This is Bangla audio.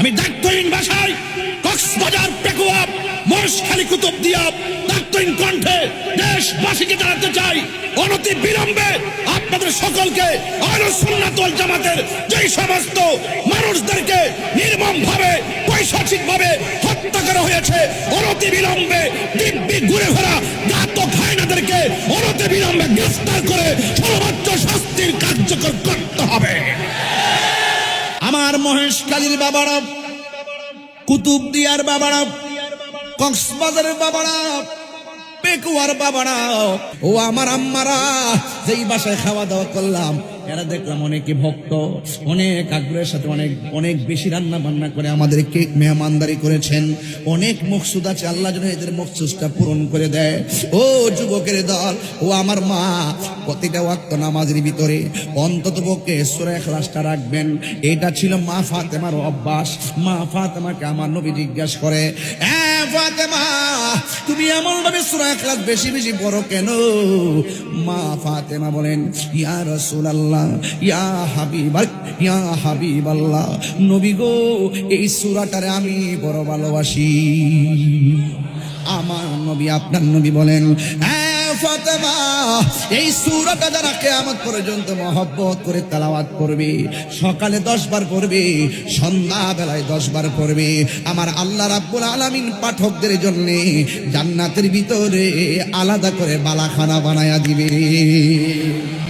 আমি দায়িত্বহীন ভাষায় কক্সবাজার, পেকুয়া, মহেশখালী, কুতুবদিয়া দায়িত্বহীন কণ্ঠে দেশবাসীকে জানাতে চাই, অনতি বিলম্বে আপনাদের সকলকে আহলুস সুন্নাত ওয়াল জামাতের যেই সমস্ত মানুষদেরকে নির্মমভাবে পৈশাচিকভাবে হত্যা করা হয়েছে, অনতি বিলম্বে দিব্যি ঘুরে ফেরা ঘাতক হায়নাদেরকে অনতি বিলম্বে গ্রেফতার করে সর্বোচ্চ শাস্তির কার্যকর করতে হবে। আমার মহেশখালীর বাবারা, কুতুবদিয়ার বাবারা, কক্সবাজারের বাবারা, পেকুয়ার বাবারা, ও আমার আম্মারা, যেই বাসায় খাওয়া দাওয়া করলাম, এরা দেখলাম অনেকে ভক্ত, অনেক আগ্রহের সাথে অনেক বেশি রান্না বান্না করে আমাদেরকে মেহমানদারি করেছেন। অনেক মকসুদ আছে, আল্লাহ যেন এদের মকসুদটা পূরণ করে দেয়। ও যুবকের দল, ও আমার মা, প্রতিটা ওয়াক্ত নামাজের ভিতরে অন্তত পক্ষে সূরা ইখলাসটা রাখবেন। এটা ছিল মা ফাতেমার অভ্যাস। মা ফাতেমাকে আমার নবী জিজ্ঞাসা করে, ফাতেমা, তুমি এমন ভাবে সূরা ইখলাস বেশি বেশি পড়ো কেন? মা ফাতেমা বলেন, ইয়া রাসূলুল্লাহ, ইয়া হাবিবাল্লাহ, নবী গো, এই সূরাটারে আমি বড় ভালোবাসি। আমার নবী, আপনার নবী বলেন, ফাতেমা, এই সূরাটা যারা কিয়ামত পর্যন্ত মহব্বত করে তেলাওয়াত করবে, সকালে 10 বার পড়বে, সন্ধ্যা বেলায় 10 বার পড়বে, আমার আল্লাহ রাব্বুল আলামিন পাঠকদের জন্য জান্নাতের ভিতরে আলাদা করে বালাখানা বানায়া দিবে।